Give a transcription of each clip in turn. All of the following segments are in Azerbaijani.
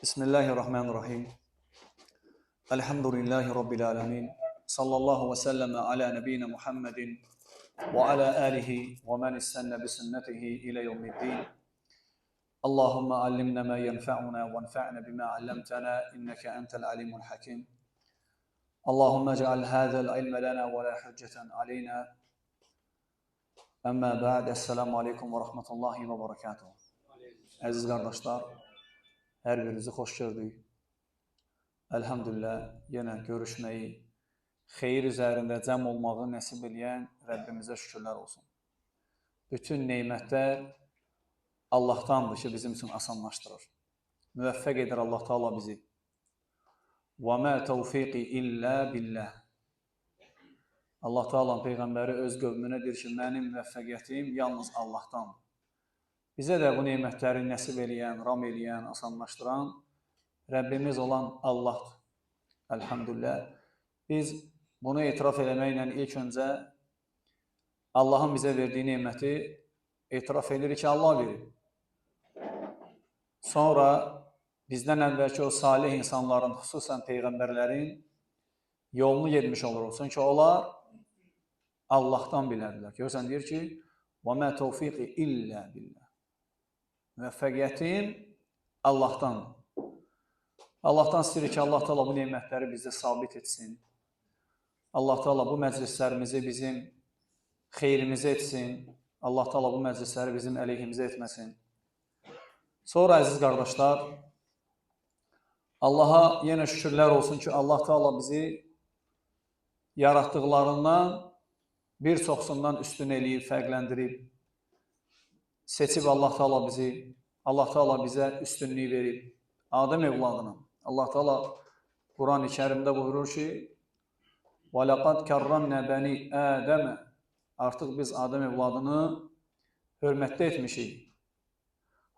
Bismillahirrahmanirrahim. Elhamdülillahi Rabbil alemin. Sallallahu ve sellem ala nebiyyina Muhammedin ve ala alihi ve men istenne bi sünnetihi ile yevmiddin. Allahümme allimna ma yenfa'una ve enfa'na bima allamtana inneke entel alimul hakim. Allahümme ceal hâzel ilme lana ve la hücceten aleyna. Amma ba'd. Esselamu aleyküm ve rahmetullahi ve berekatuhu. Əziz qardaşlar, hər birinizi xoş gördük. Elhamdülillah, yenə görüşməyi, xeyir üzərində cəm olmağı nəsib eləyən Rəbbimizə şükürlər olsun. Bütün neymətlər Allahdandır ki, bizim üçün asanlaşdırır. Müvəffəq edir Allah Teala bizi. وَمَا تَوْفِقِ إِلَّا بِاللَّهِ. Allah Teala Peyğəmbəri öz qövmünə deyir ki, mənim müvəffəqiyyətim yalnız Allahdandır. Bizə də bu neymətləri nəsib eləyən, ram eləyən, asanlaşdıran Rəbbimiz olan Allahdır. Elhamdülillah. Biz bunu etiraf eləməklə ilk öncə Allahın bizə verdiyi neyməti etiraf edirik ki, Allah verir. Sonra bizdən əvvəlki o salih insanların, xüsusən Peyğəmbərlərin yolunu gedmiş oluruq. Çünki onlar Allahdan bilərdilər. Görürsən, deyir ki, وَمَا تَوْفِقِ إِلَّا بِاللَّهِ. Müvəffəqiyyətim Allahdandır. Allahdan istəyirik ki, Allah Teala bu neymətləri bizdə sabit etsin. Allah Teala bu məclislərimizi bizim xeyrimizə etsin. Allah Teala bu məclisləri bizim əleyhimizə etməsin. Sonra, əziz qardaşlar, Allaha yenə şükürlər olsun ki, Allah Teala bizi yaratdıqlarından bir çoxsundan üstün eləyib, fərqləndirib, seçib Allah Teala bizi, Allah Teala bizə üstünlüyü verib. Adəm evladına. Allah Teala Quran-ı Kərimdə buyurur ki, وَلَقَدْ كَرَّمْنَا بَنِي آدَمَ. Artıq biz Adəm evladını hörmətli etmişik.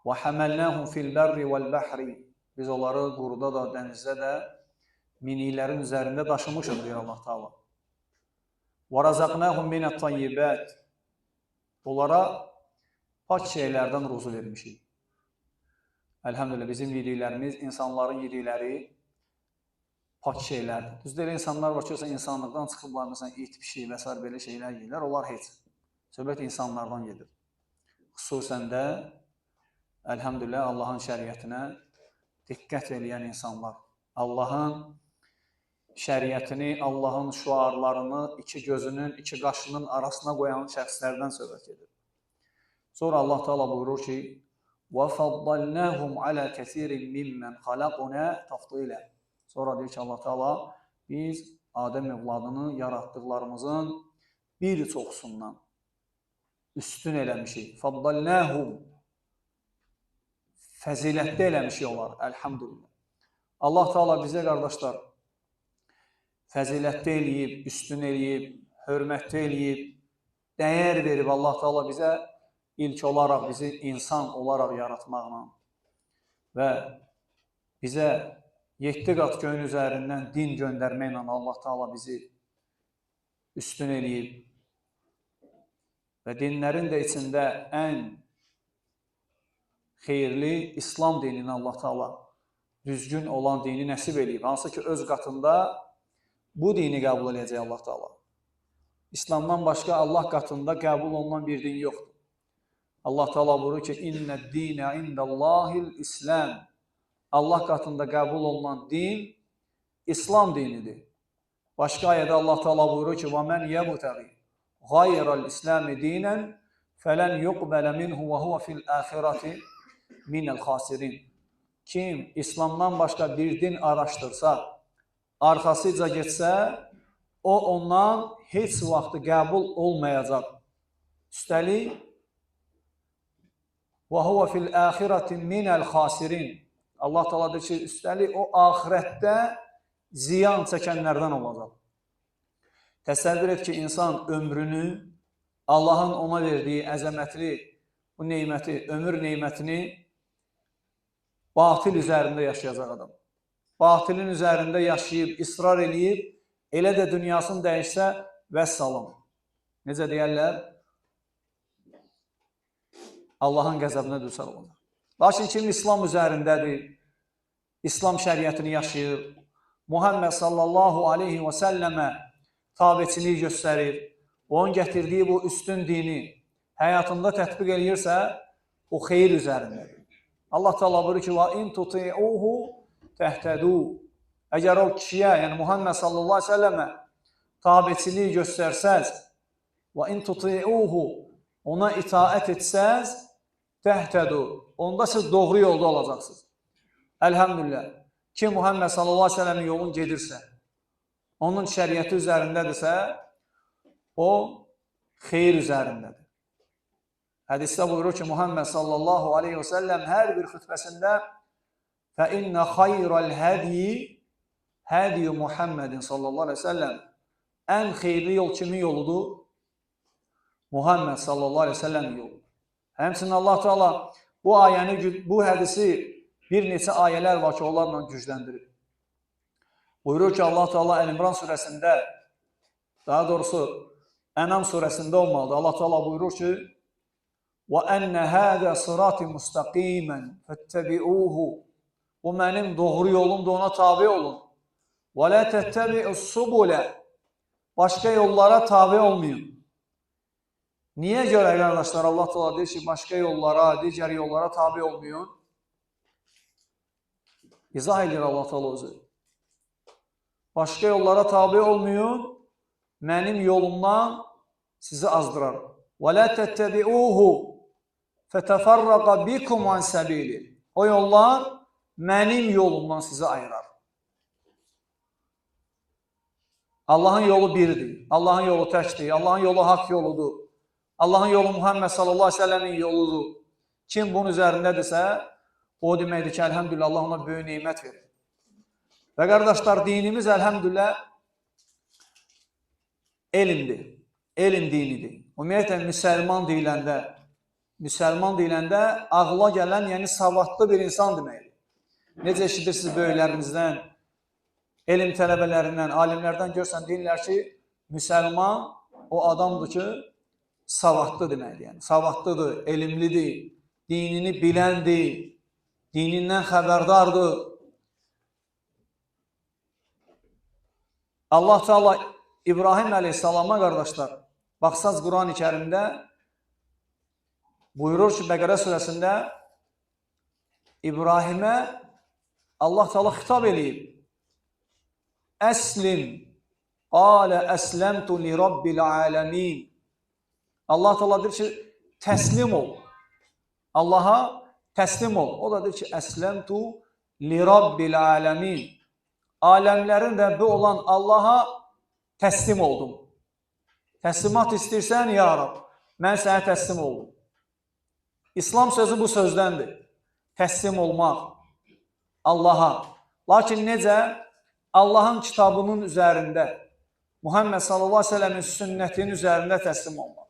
وَحَمَلْنَاهُمْ فِي الْبَرِّ وَالْبَحْرِ. Biz onları quruda da, dənizdə də miniklərin üzərində daşımışıq, deyir Allah Teala. وَرَزَقْنَاهُمْ مِنَ الطَّيِّبَاتِ. Onlara pak şeylərdən ruzu vermişik. Elhamdülillah, bizim yediklərimiz, insanların yedikləri pak şeylərdir. Düzdür, insanlar var ki, insanlıqdan çıxıblar, məsələn, it, pişik və s. belə şeylər yeyirlər, onlar heç. Söhbət insanlardan gedir. Xüsusən də, elhamdülillah, Allahın şəriətinə diqqət eləyən insanlar. Allahın şəriətini, Allahın şüarlarını iki gözünün, iki qaşının arasına qoyan şəxslərdən söhbət edir. Sonra Allah Teala buyurur ki, وَفَضَّلْنَاهُمْ عَلَى كَثِيرٍ مِّمَّنْ خَلَقُنَا تَفْضِيلًا. Sonra deyir ki, Allah Teala, biz Adəm evladını yaratdıqlarımızın bir çoxsundan üstün eləmişik. فَضَّلْنَاهُمْ. Fəzilətli eləmişik onlar, elhamdülillah. Allah Teala bizə, qardaşlar, fəzilətli eləyib, üstün eləyib, hörmətli eləyib, dəyər verib Allah Teala bizə ilk olaraq bizi insan olaraq yaratmaqla və bizə 7 qat göyün üzərindən din göndərməklə Allah Teala bizi üstün eləyib və dinlərin də içində ən xeyirli İslam dinini Allah Teala düzgün olan dini nəsib eləyib. Hansı ki, öz qatında bu dini qəbul edəcək Allah Teala. İslamdan başqa Allah qatında qəbul olunan bir din yoxdur. Allah Teala buyurur ki, İnnəd-dinə indəllahil İslam. Allah qatında qəbul olunan din İslam dinidir. Başqa ayədə Allah Teala buyurur ki, وَمَنْ يَبْتَغِ غَيْرَ الْإِسْلَامِ دِينًا فَلَنْ يُقْبَلَ مِنْهُ وَهُوَ فِي الْآخِرَةِ مِنَ الْخَاسِرِينَ. Kim İslamdan başqa bir din araşdırsa, arxasıca getsə, o ondan heç vaxt qəbul olmayacaq. Üstəlik, وَهُوَ فِي الْآخِرَةِ مِنَ الْخَاسِرِينَ. Allah Teala deyir ki, üstəlik o axirətdə ziyan çəkənlərdən olacaq. Təsəvvür et ki, insan ömrünü, Allahın ona verdiyi əzəmətli bu neyməti, ömür neymətini batil üzərində yaşayacaq adam. Batilin üzərində yaşayıb, israr eləyib, elə də dünyasını dəyişsə, vəssalam. Necə deyərlər? Allahın qəzəbinə düçar olacaq. Lakin kim İslam üzərindədir, İslam şəriətini yaşayır, Muhammed sallallahu aleyhi və səlləmə tabiçiliyi göstərir, onun gətirdiyi bu üstün dini həyatında tətbiq eləyirsə, o xeyir üzərindədir. Allah Teala buyurur ki, وَاِنْ تُطِعُوهُ تَهْتَدُوا Əgər o kişiyə, yəni Muhammed sallallahu aleyhi və səlləmə tabiçiliyi göstərsəz, وَاِنْ تُطِعُوهُ ona itaət etsəz, تَهْتَدُوا onda siz doğru yolda olacaqsınız. Əlhəmdülillah. Kim Muhammed sallallahu aleyhi ve sellem'in yolun gedirsə, onun şəriəti üzərindədirsə, o xeyir üzərindədir. Hədisdə buyurur ki, Muhammed sallallahu aleyhi ve sellem hər bir xütbəsində فَاِنَّ خَيْرَ الْهَدِيِ هَدِيُ Muhammedin sallallahu aleyhi ve sellem ən xeyirli yol kimin yoludur? Muhammed sallallahu aleyhi ve sellem'in yolu. Həmçinin Allah Teala bu ayəni, bu hədisi bir neçə ayələr var ki, onlarla gücləndirir. Buyurur ki, Allah Teala Əl-İmran surəsində, daha doğrusu Ənam surəsində olmalıdır. Allah Teala buyurur ki, وَأَنَّ هَذَا صِرَاطِ مُسْتَقِيمًا فَاتَّبِعُوهُ Bu mənim doğru yolumdur, ona tabi olun. وَلَا تَتَّبِعُوا السُّبُلَ Başqa yollara tabi olmayın. Niyə görə qardaşlar Allah Teala deyir ki, başqa yollara, digər yollara tabi olmayın? İzah edir Allah Teala özü. Başqa yollara tabi olmayın, mənim yolumdan sizi azdırar. وَلَا تَتَّبِعُوهُ فَتَفَرَّقَ بِكُمْ عَنْ سَبِيلِ O yollar mənim yolumdan sizi ayırar. Allahın yolu birdir. Allahın yolu təkdir. Allahın yolu haqq yoludur. Allahın yolu Muhammed sallallahu aleyhi ve sellemin yoludur. Kim bunun üzərindədirsə, o deməkdir ki, əlhəmdülillah, Allah ona böyük neymət verir. Və qardaşlar, dinimiz əlhəmdülillah elmdir. Elm dinidir. Ümumiyyətlə, müsəlman deyiləndə ağla gələn, yəni savadlı bir insan deməkdir. Necə eşidirsiniz böyüklərimizdən, elm tələbələrindən, alimlərdən görsən, deyirlər ki, müsəlman o adamdır ki, savadlı deməkdir. Yəni, savadlıdır, elmlidir, dinini biləndir, dinindən xəbərdardır. Allah Teala İbrahim əleyhissalama qardaşlar, baxsaz Quran-ı Kərimdə buyurur ki, Bəqərə surəsində İbrahimə Allah Teala xitab eləyib. Əslim, qalə əsləmtu li rabbil aləmin. Allah Teala deyir ki, təslim ol. Allaha təslim ol. O da deyir ki, əsləmtu li rabbil aləmin. Aləmlərin Rəbbi olan Allaha təslim oldum. Təslimat istəyirsən, ya Rab, mən sənə təslim oldum. İslam sözü bu sözdəndir. Təslim olmaq Allaha. Lakin necə? Allahın kitabının üzərində, Muhammed sallallahu aleyhi ve sellemin sünnətinin üzərində təslim olmaq.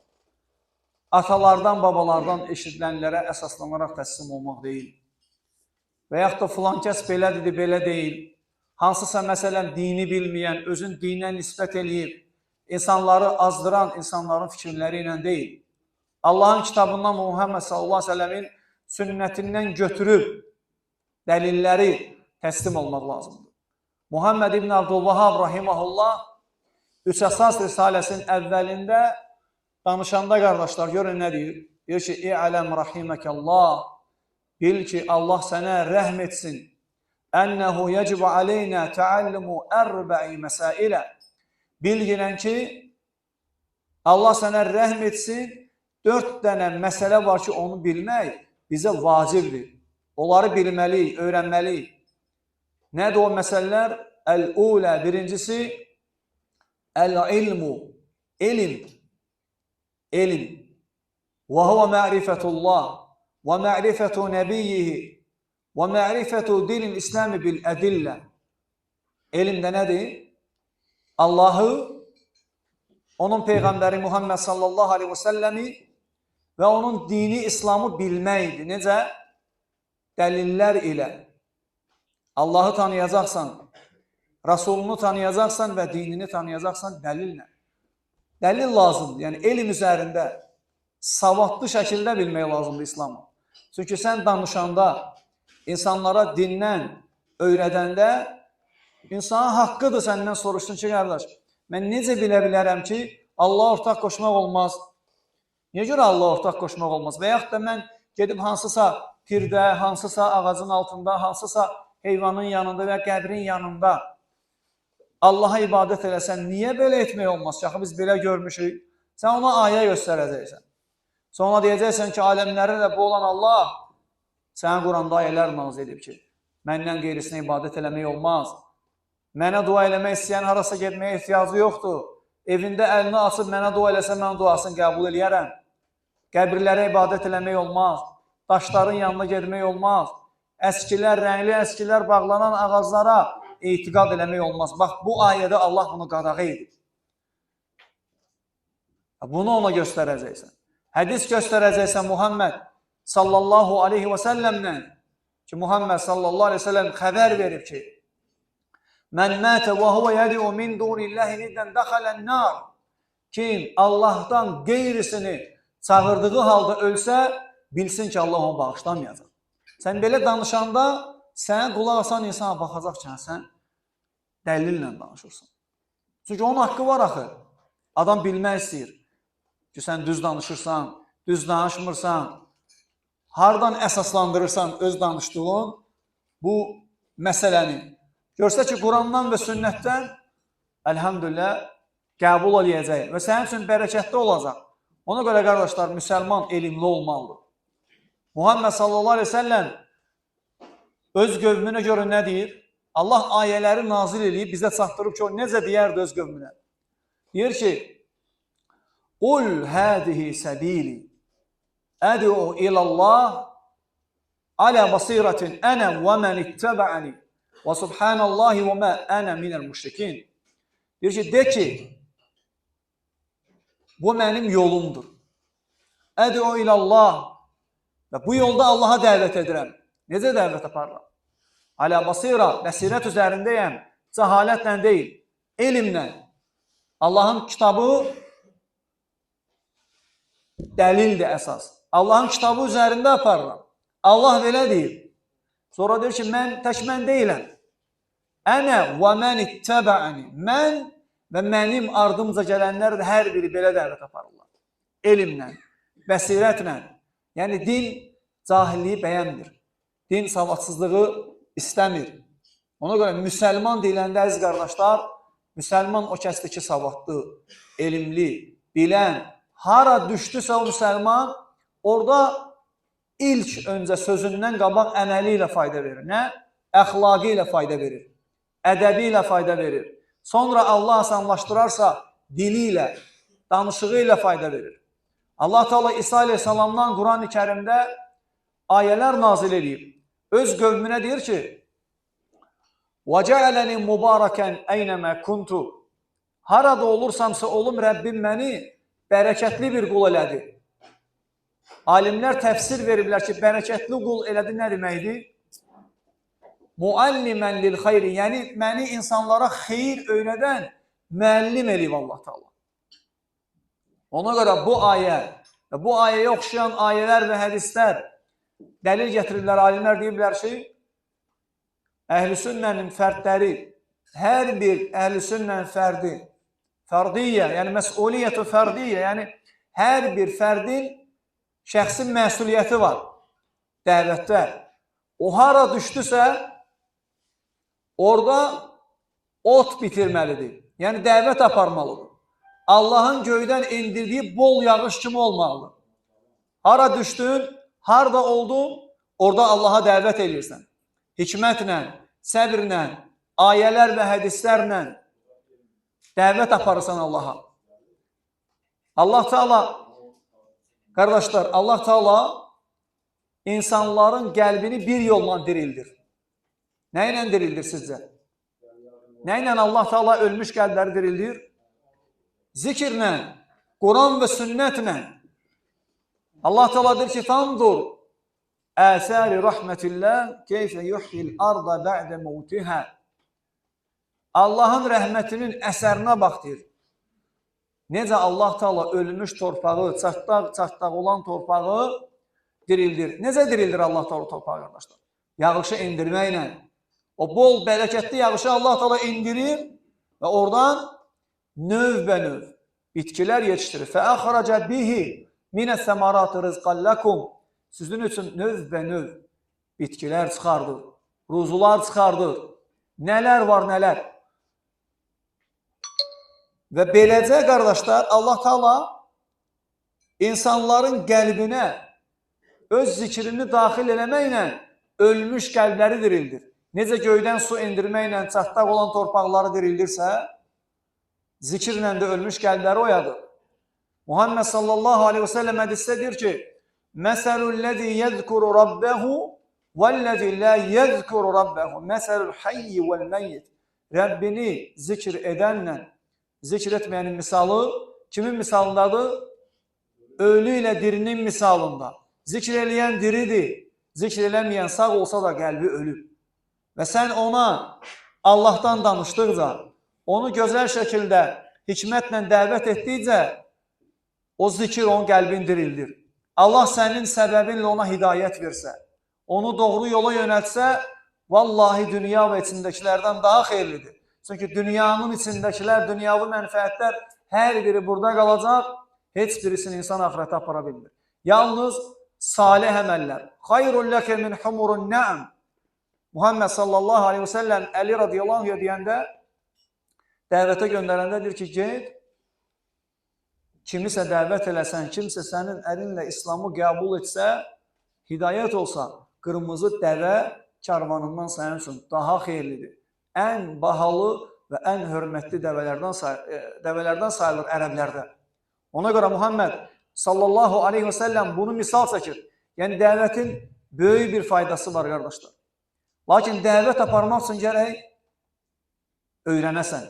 Atalardan, babalardan eşidilənlərə əsaslanaraq təslim olmaq deyil. Və yaxud da filan kəs belədir, belə deyil. Hansısa məsələn dini bilməyən, özün dinə nisbət eləyib, insanları azdıran insanların fikirləri ilə deyil. Allahın kitabından Muhammed sallallahu aleyhi ve sellemin sünnətindən götürüb dəlilləri təslim olmaq lazımdır. Muhammed ibn Abdülvahhab rahiməhullah Üç Əsas Risaləsinin əvvəlində danışanda qardaşlar görün nə deyir? Deyir ki, İ'ələm rahiməkəllah, bil ki, Allah sənə rəhm etsin. Ənəhu yəcibə aleynə təallumu ərbə'i məsailə. Bilginən ki, Allah sənə rəhm etsin, 4 dənə məsələ var ki, onu bilmək bizə vacibdir. Onları bilməliyik, öyrənməliyik. Nədir o məsələlər? Əl-ulə, birincisi, əl-ilmu, elm. Elm. Və huvə ma'rifətullah, və ma'rifətu nəbiyyihi, və ma'rifətu dinil İsləmi bil-ədillə. Elm də nədir? Allahı, onun Peyğəmbəri Muhammed sallallahu aleyhi ve selləmi və onun dini İslamı bilməkdir. Necə? Dəlillər ilə. Allahı tanıyacaqsan, Rasulunu tanıyacaqsan və dinini tanıyacaqsan dəlillə. Dəlil lazımdır. Yəni, elm üzərində savadlı şəkildə bilmək lazımdır İslamı. Çünki sən danışanda, insanlara dindən öyrədəndə insanın haqqıdır səndən soruşsun ki, qardaş, mən necə bilə bilərəm ki, Allah ortaq qoşmaq olmaz? Niyə görə Allah ortaq qoşmaq olmaz? Və yaxud da mən gedib hansısa pirdə, hansısa ağacın altında, hansısa heyvanın yanında və qəbrin yanında Allaha ibadət eləsən, niyə belə etmək olmaz ki? Axı biz belə görmüşük. Sən ona ayə göstərəcəksən. Sonra deyəcəksən ki, aləmlərin Rəbbi olan Allah sənin Quranda ayələr nazil edib ki, məndən qeyrisinə ibadət eləmək olmaz. Mənə dua eləmək istəyən harasa getməyə ehtiyacı yoxdur. Evində əlini açıb mənə dua eləsə, mən duasını qəbul eləyərəm. Qəbirlərə ibadət eləmək olmaz. Daşların yanına getmək olmaz. Əskilər, rəngli əskilər bağlanan ağaclara etiqad eləmək olmaz. Bax, bu ayədə Allah bunu qadağa edib. Bunu ona göstərəcəksən. Hədis göstərəcəksən Muhammed sallallahu aleyhi və səlləmlə ki, Muhammed sallallahu aleyhi və səlləm xəbər verib ki, mən mətə və huvə yədi'u min dunillahi niddən dəxələn nar. Kim Allahdan qeyrisini çağırdığı halda ölsə, bilsin ki, Allah onu bağışlamayacaq. Sən belə danışanda, sənə qulaq asan insana baxacaq ki, sən dəlillə danışırsan. Çünki onun haqqı var axı. Adam bilmək istəyir ki, sən düz danışırsan, düz danışmırsan, hardan əsaslandırırsan öz danışdığın bu məsələni. Görsə ki, Qurandan və sünnətdən əlhamdülillah qəbul eləyəcək və sənin üçün bərəkətli olacaq. Ona görə qardaşlar, müsəlman elmli olmalıdır. Muhammed sallallahu aleyhi ve sellem öz qövmünə görə nə deyir? Allah ayələri nazil edib, bizə çatdırıb ki, o necə deyərdi öz qövmünə? Deyir ki, Qul hədihi səbili əd'u ilallah alə basiratin ənə və mən ittəbə'əni və subhanallahi və mə ənə minəl müşrikin. Deyir ki, de ki, bu mənim yolumdur. Əd'u ilallah və bu yolda Allaha dəvət edirəm. Necə dəvət aparıram? Alə basira, bəsirət üzərindəyəm, cəhalətlə deyil, elmlə. Allahın kitabı dəlildir əsas. Allahın kitabı üzərində aparıram. Allah belə deyir. Sonra deyir ki, tək mən deyiləm. Ənə və mən ittəbə'əni. Mən və mənim ardımca gələnlər də hər biri belə dəvət aparırlar. Elmlə, bəsirətlə. Yəni, din cahilliyi bəyənmir. Din savadsızlığı istəmir. Ona görə müsəlman deyiləndə əziz qardaşlar, müsəlman o kəsdir ki, savadlı, elmli, bilən, hara düşdüsə o müsəlman, orada ilk öncə sözündən qabaq əməli ilə fayda verir. Nə? Əxlaqı ilə fayda verir. Ədəbi ilə fayda verir. Sonra Allah asanlaşdırarsa, dili ilə, danışığı ilə fayda verir. Allah Teala İsa aleyhissalamdan Quran-ı Kərimdə ayələr nazil edib. Öz qövmünə deyir ki, وَجَعَلَنِي مُبَارَكًا اَيْنَمَا كُنْتُ. Harada olursamsa olum, Rəbbim məni bərəkətli bir qul elədi. Alimlər təfsir veriblər ki, bərəkətli qul elədi nə deməkdir? Muallimən lil xeyri, yəni məni insanlara xeyir öyrədən müəllim eləyib Allah Teala. Ona görə bu ayə və bu ayəyə oxşayan ayələr və hədislər dəlil gətiriblər, alimlər deyiblər ki, əhl-i sünnənin fərdləri, hər bir əhl-i sünnənin fərdi, fərdiyyə, yəni məsuliyyətü fərdiyyə, yəni hər bir fərdin şəxsi məsuliyyəti var dəvətdə. O hara düşdüsə, orada ot bitirməlidir, yəni dəvət aparmalıdır. Allahın göydən indirdiyi bol yağış kimi olmalıdır. Hara düşdün, harada oldun, orada Allaha dəvət edirsən. Hikmətlə, səbirlə, ayələr və hədislərlə dəvət aparırsan Allaha. Allah Teala, qardaşlar, Allah Teala insanların qəlbini bir yolla dirildir. Nə ilə dirildir sizcə? Nə ilə Allah Teala ölmüş qəlbləri dirildir? Zikirlə, Quran və sünnətlə. Allah Teala deyir ki, fanzur əsəri rəhmətillah keyfə yuhyil arda bə'də mevtihə. Allahın rəhmətinin əsərinə bax deyir. Necə Allah Teala ölmüş torpağı, çatdaq olan torpağı dirildir. Necə dirildir Allah Teala torpağı, qardaşlar? Yağışı indirməklə, O bol, bərəkətli yağışı Allah Teala indirir və oradan növbə-növ bitkilər yetişdirir. Fəəxraca bihi minəs-səmarati rizqan lakum. Sizin üçün növbə-növ bitkilər çıxardır, ruzular çıxardır. Nələr var, nələr? Və beləcə, qardaşlar, Allah Teala insanların qəlbinə öz zikrini daxil eləməklə ölmüş qəlbləri dirildir. Necə göydən su indirməklə çatdaq olan torpaqları dirildirsə, zikirlə də ölmüş qəlbləri oyadır. Muhammed sallallahu aleyhi ve sellem hədisdə deyir ki, Məsəlul-ləzi yəzkuru rabbəhu vəl-ləzi lə yəzkuru rabbəhu məsəlul-hayyi vəl-məyyit. Rəbbini zikr edənlə zikr etməyənin misalı kimin misalındadır? Ölü ilə dirinin misalında. Zikr eləyən diridir, zikr eləməyən sağ olsa da qəlbi ölüb. Və sən ona Allahdan danışdıqca, onu gözəl şəkildə, hikmətlə dəvət etdikcə, o zikir onun qəlbini dirildir. Allah sənin səbəbinlə ona hidayət versə, onu doğru yola yönəltsə, vallahi dünya və içindəkilərdən daha xeyirlidir. Çünki dünyanın içindəkilər, dünyavi mənfəətlər hər biri burada qalacaq, heç birisini insan axirətə apara bilmir. Yalnız salih əməllər. Xayrun ləkə min humurun nə'am. Muhammed sallallahu aleyhi ve sellem Əli radiyallahu anh deyəndə, dəvətə göndərəndə deyir ki, get, kimisə dəvət eləsən, kimsə sənin əlinlə İslamı qəbul etsə, hidayət olsa, qırmızı dəvə karvanından sənin üçün daha xeyirlidir. Ən bahalı və ən hörmətli dəvələrdən sayılır ərəblərdə. Ona görə Muhammed sallallahu aleyhi ve sellem bunu misal çəkir. Yəni, dəvətin böyük bir faydası var, qardaşlar. Lakin dəvət aparmaq üçün gərək öyrənəsən,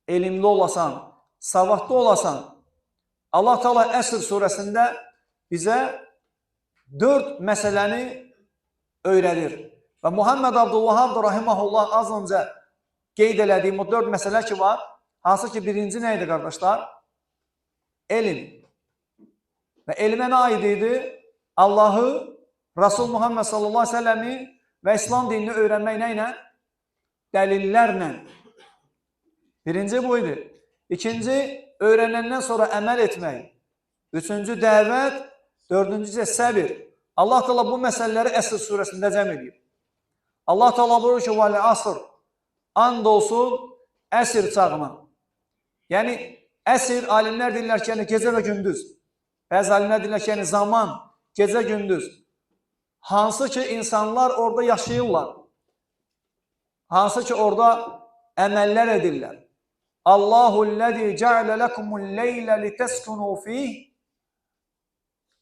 elmli olasan, savadlı olasan. Allah Teala Əsr surəsində bizə 4 məsələni öyrədir. Və Muhammed Abdullah rahiməhullah az öncə qeyd elədiyim o 4 məsələ ki var, hansı ki birinci nə idi, qardaşlar? Elm. Və elmə nə aid idi? Allahı, Rasul Muhammed sallallahu aleyhi ve selləmi və İslam dinini öyrənmək nə ilə? Dəlillərlə. Birinci bu idi. İkinci, öyrənəndən sonra əməl etmək. Üçüncü, dəvət. Dördüncü isə səbir. Allah Teala bu məsələləri Əsr surəsində cəm edir. Allah Teala buyurur ki, vəli asr, and olsun əsr çağına. Yəni, əsr, alimlər deyirlər ki, yəni gecə və gündüz. Bəzi alimlər deyirlər ki, yəni zaman, gecə, gündüz. Hansı ki, insanlar orada yaşayırlar. Hansı ki, orada əməllər edirlər. Allahullezî ceale lekumul leylə liteskunu fîh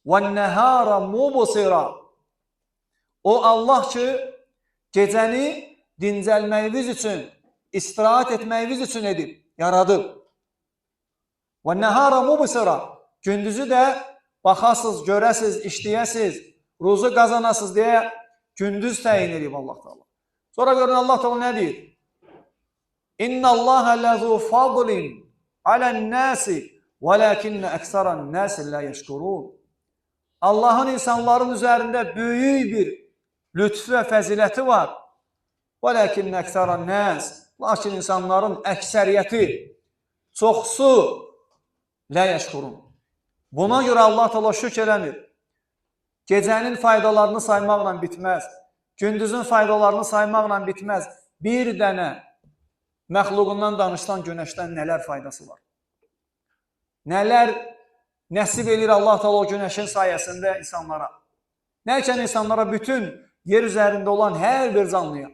ve'n-nehâra mubsira. O Allah ki, gecəni dincəlməyiniz üçün, istirahat etməyiniz üçün edib, yaradıb. وَالنَّهَارَ مُبْصِرًا. Gündüzü də baxasız, görəsiz, işləyəsiz, ruzu qazanasız deyə gündüz təyin edib Allah Teala. Sonra görün Allah Teala nə deyir? İnna Allaha lezu fadlin alan-nasi velakinne ekseran-nasi la yeşkurun. Allahın insanların üzərində böyük bir lütfü və fəziləti var. Velakinne ekseran-nas. Lakin insanların əksəriyyəti, çoxsu la yeşkurun. Buna görə Allah Teala şükr eləmir. Gecənin faydalarını saymaqla bitməz. Gündüzün faydalarını saymaqla bitməz. Bir dənə məxluqundan danışılan günəşdən nələr faydası var? Nələr nəsib edir Allah Teala o günəşin sayəsində insanlara? Nə üçün insanlara bütün yer üzərində olan hər bir canlıya?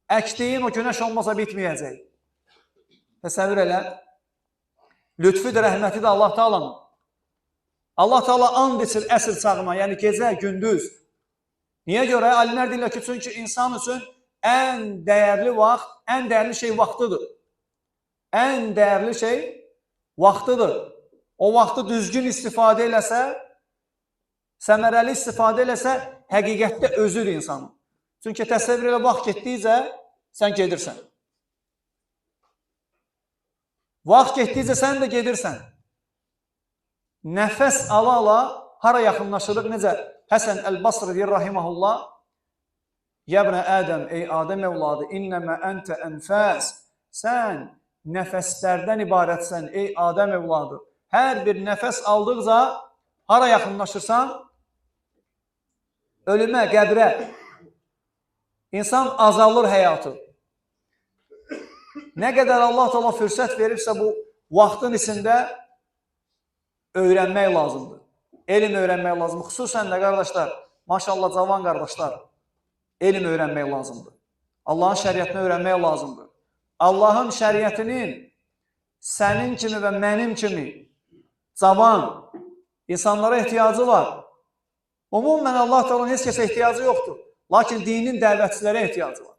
Əkdiyin o günəş olmasa bitməyəcək. Təsəvvür elə. Lütfüdür, rəhmətidir Allah Teala'nın. Allah Teala and içir əsr çağına, yəni gecə, gündüz. Niyə görə? Alimlər deyirlər ki, çünki insan üçün ən dəyərli vaxt, ən dəyərli şey vaxtıdır. Ən dəyərli şey vaxtıdır. O vaxtı düzgün istifadə eləsə, səmərəli istifadə eləsə, həqiqətdə özür insanın. Çünki təsəvvür elə vaxt getdikcə sən gedirsən. Vaxt getdikcə sən də gedirsən. Nəfəs ala-ala hara yaxınlaşırıq, necə Həsən Əl-Basri deyir, rahiməhullah, Yəbnə Ədəm, ey Adəm evladı, innəmə əntə ənfəs. Sən nəfəslərdən ibarətsən, ey Adəm evladı. Hər bir nəfəs aldıqca hara yaxınlaşırsan? Ölümə, qəbrə. İnsan azalır həyatı. Nə qədər Allah Teala fürsət verirsə bu vaxtın içində öyrənmək lazımdır. Elm öyrənmək lazımdır. Xüsusən də qardaşlar, maşallah cavan qardaşlar, elm öyrənmək lazımdır. Allahın şəriətini öyrənmək lazımdır. Allahın şəriətinin sənin kimi və mənim kimi cavan insanlara ehtiyacı var. Umumən Allah Teala'nın heç kəsə ehtiyacı yoxdur. Lakin dinin dəvətçilərə ehtiyacı var.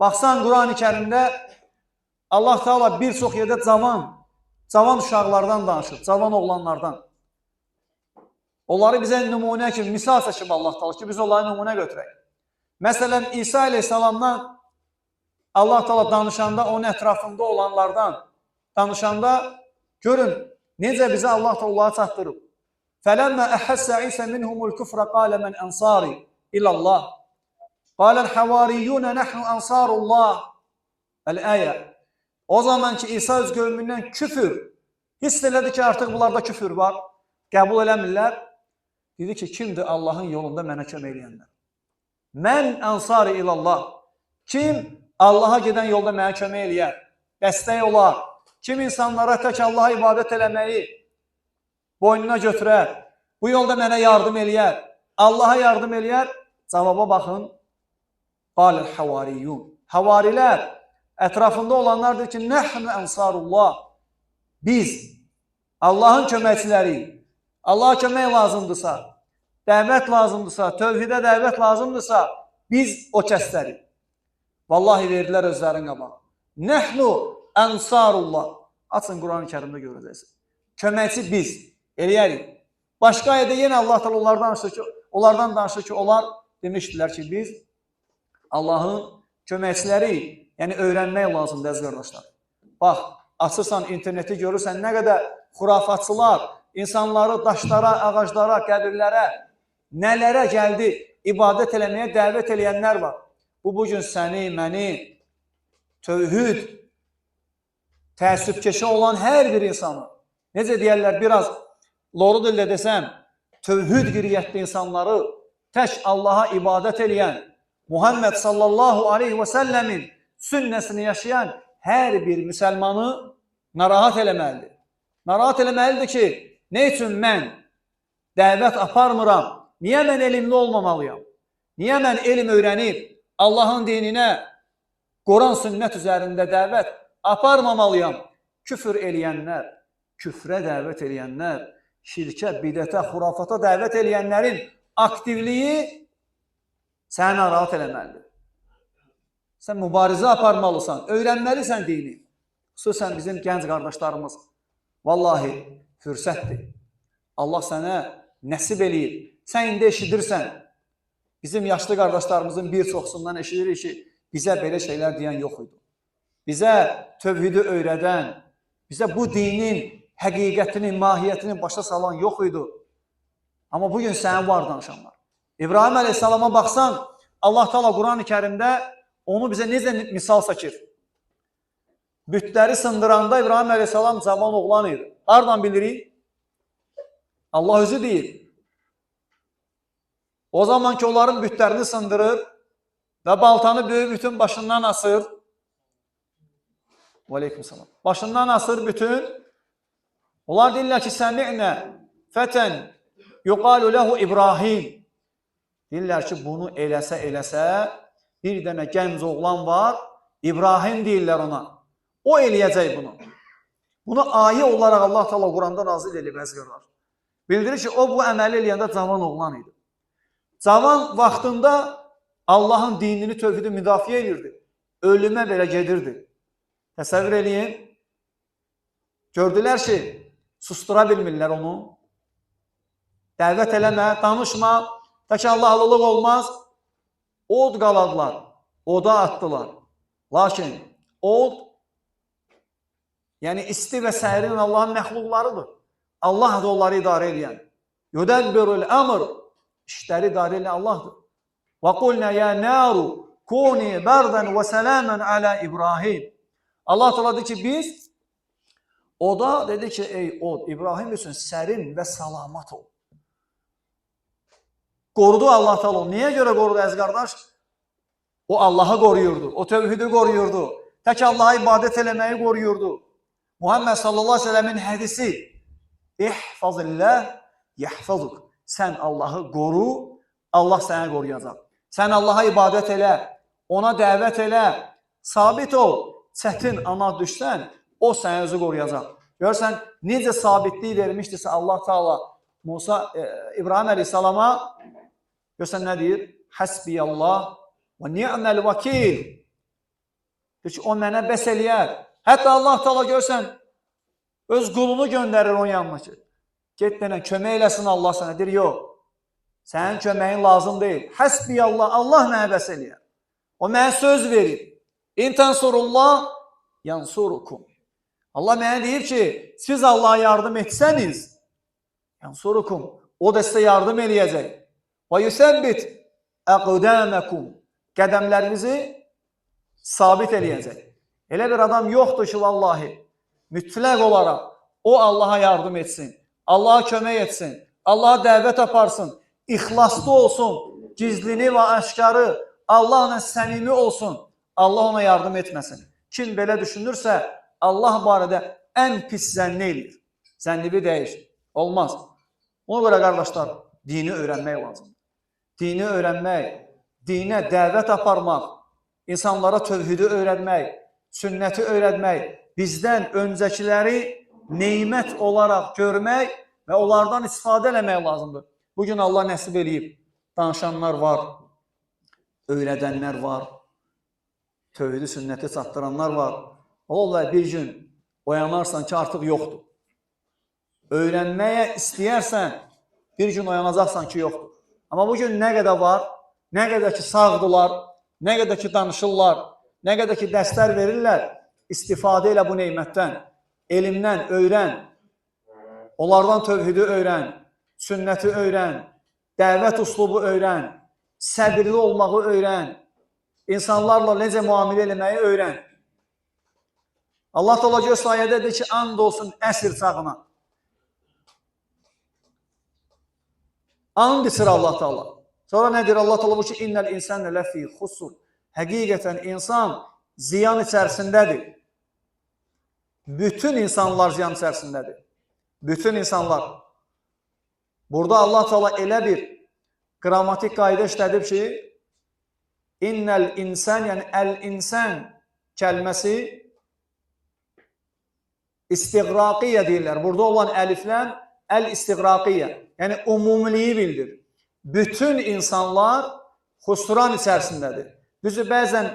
Baxsan Quran-ı Kərimdə Allah Teala bir çox yerdə cavan uşaqlardan danışır, cavan oğlanlardan. Onları bizə nümunə kimi, misal çəkib Allah Teala ki, biz onları nümunə götürək. Məsələn, İsa aleyhissalamdan Allah Teala danışanda, onun ətrafında olanlardan danışanda görün, necə bizə Allah Teala onları çatdırıb. فَلَمَّا أَحَسَّ عِيسَى مِنْهُمُ الْكُفْرَ قَالَ مَنْ أَنْصَارِ إِلَى اللّٰهِ قَالَ الْحَوَارِيُّونَ نَحْنُ أَنْصَارُ اللّٰهِ El-Əyə. O zaman ki İsa öz qövmündən küfür hiss elədi ki, artıq bunlarda küfür var, qəbul eləmirlər. Dedi ki, kimdir Allahın yolunda mənə kömək eləyənlər? Mən ansari ilallah. Kim Allaha gedən yolda mənə kömək eləyər, dəstək olar? Kim insanlara tək Allaha ibadət eləməyi boynuna götürər, bu yolda mənə yardım eləyər, Allaha yardım eləyər? Cavaba baxın. Qalil havariyyun. Havarilər, ətrafında olanlardır ki, nəhnu ənsarullah. Biz Allahın köməkçiləriyik. Allaha kömək lazımdırsa, dəvət lazımdırsa, tövhidə dəvət lazımdırsa, biz o kəslərik. Vallahi verdilər özlərin qabağı. Nəhnu ənsarullah. Açın Quran-ı Kərimdə görəcəksiniz. Köməkçi biz. Eləyərik. Başqa ayədə yenə Allah Teala onlardan danışır ki, onlar demişdilər ki, biz Allahın köməkçiləriyik. Yəni öyrənmək lazımdır əziz qardaşlar. Bax, açırsan interneti görürsən nə qədər xurafatçılar insanları daşlara, ağaclara, qəbirlərə, nələrə gəldi ibadət eləməyə dəvət eləyənlər var. Bu bugün səni, məni, tövhid, təəssübkeşi olan hər bir insanı, necə deyərlər, biraz loru dillə desəm, tövhid qiriyyətli insanları tək Allaha ibadət eləyən, Muhammed sallallahu aleyhi və səlləmin sünnəsini yaşayan hər bir müsəlmanı narahat eləməlidir. Narahat eləməlidir ki, nə üçün mən dəvət aparmıram? Niyə mən elmli olmamalıyam? Niyə mən elm öyrənib Allahın dininə Quran sünnət üzərində dəvət aparmamalıyam? Küfür eləyənlər, küfrə dəvət eləyənlər, şirkə, bidətə, xurafata dəvət eləyənlərin aktivliyi səni narahat eləməlidir. Sən mübarizə aparmalısan, öyrənməlisən dini. Xüsusən bizim gənc qardaşlarımız. Vallahi fürsətdir. Allah sənə nəsib eləyir. Sən indi eşidirsən. Bizim yaşlı qardaşlarımızın bir çoxsundan eşidirik ki, bizə belə şeylər deyən yox idi. Bizə tövhidi öyrədən, bizə bu dinin həqiqətini, mahiyyətini başa salan yox idi. Amma bugün sənə var danışanlar. İbrahim əleyhissalama baxsan, Allah Teala Quran-ı Kərimdə onu bizə necə misal çəkir? Bütləri sındıranda İbrahim əleyhissalam cavan oğlan idi. Hardan bilirik? Allah özü deyir. O zaman ki onların bütlərini sındırır və baltanı böyük bütün başından asır. Aleykümselam. Başından asır bütün. Onlar deyirlər ki, səmi'nə fətən yuqalu ləhu İbrahim. Deyirlər ki, bunu eləsə, bir dənə gənc oğlan var, İbrahim deyirlər ona. O eləyəcək bunu. Bunu ayə olaraq Allah Teala Quranda nazil edib əzgərlər. Bildirir ki, o bu əməli eləyəndə cavan oğlan idi. Cavan vaxtında Allahın dinini, tövhidi müdafiə edirdi. Ölümə belə gedirdi. Təsəvvür eləyin. Gördülər ki, sustura bilmirlər onu. Dəvət eləmə, danışma, tək Allahlılıq olmaz. Od qaladılar, oda atdılar. Lakin od, yəni isti və sərin Allahın məxluqlarıdır. Allah da onları idarə edən. Yudəbbirul əmr, işləri idarə edən Allahdır. Və qulna ya naru kuni bardan və salaman ala İbrahim. Allah Teala dedi ki biz oda dedi ki ey od İbrahim üçün sərin və salamat ol. Qorudu Allah Teala. Niyə görə qorudu əziz qardaş? O Allah'ı koruyurdu. O tevhidi koruyurdu. Tek Allah'a ibadet eləməyi koruyurdu. Muhammed sallallahu aleyhi ve sellemin hadisi İhfazillah yahfazuk. Sen Allah'ı koru, Allah seni koruyacak. Sen Allah'a ibadet elə, ona dəvət elə, sabit ol. Çətin ana düşsən, o səni özü koruyacak. Görsən, necə sabitliyi vermişdirsə Allah Teala İbrahim Aleyhisselama görsən nə deyir? Hasbiyallah və ni'məl vəkil. Deyir ki, o mənə bəs eləyər. Hətta Allah Teala görsən, öz qulunu göndərir onun yanına ki, get denə, kömək eləsin Allah sənə. Deyir, yox, sənin köməyin lazım deyil. Həsbiyallah, Allah mənə bəs eləyər. O mənə söz verir. İn tansurullah, yansurukum. Allah mənə deyir ki, siz Allah'a yardım etsəniz, yansurukum, o da sizə yardım eləyəcək. Və yusəbbit əqdəməkum. Qədəmlərinizi sabit eləyəcək. Elə bir adam yoxdur ki, vallahi, mütləq olaraq o Allah'a yardım etsin, Allah'a kömək etsin, Allah'a dəvət aparsın, ixlaslı olsun, gizlini və aşkarı Allahla səmimi olsun, Allah ona yardım etməsin. Kim belə düşünürsə, Allah barədə ən pis zənni eləyir. Zənnibi deyir. Olmaz. Ona görə qardaşlar, dini öyrənmək lazımdır. Dini öyrənmək, dinə dəvət aparmaq, insanlara tövhidi öyrətmək, sünnəti öyrətmək, bizdən öncəkiləri neymət olaraq görmək və onlardan istifadə eləmək lazımdır. Bugün Allah nəsib eləyib, danışanlar var, öyrədənlər var, tövhidi sünnəti çatdıranlar var. Ola bir gün oyanarsan ki, artıq yoxdur. Öyrənməyə istəyərsən, bir gün oyanacaqsan ki, yoxdur. Amma bugün nə qədər var, nə qədər ki sağdılar, nə qədər ki danışırlar, nə qədər ki dərslər verirlər, istifadə elə bu neymətdən, elmdən öyrən, onlardan tövhidi öyrən, sünnəti öyrən, dəvət uslubu öyrən, səbirli olmağı öyrən, insanlarla necə müamilə eləməyi öyrən. Allah Teala göz ayədə ki, and olsun əsr çağına. And içir Allah Teala. Sonra nədir Allah Teala bu ki, innəl insənə ləfi xusur. Həqiqətən insan ziyan içərisindədir. Bütün insanlar ziyan içərisindədir. Bütün insanlar. Burada Allah Teala elə bir qrammatik qayda işlədib ki, innəl insən, yəni əl-insən kəlməsi istiqraqiyyə deyirlər. Burada olan əliflən əl-istiqraqiyyə, yəni umumiliyi bildir. Bütün insanlar xusran içərisindədir. Düzü, bəzən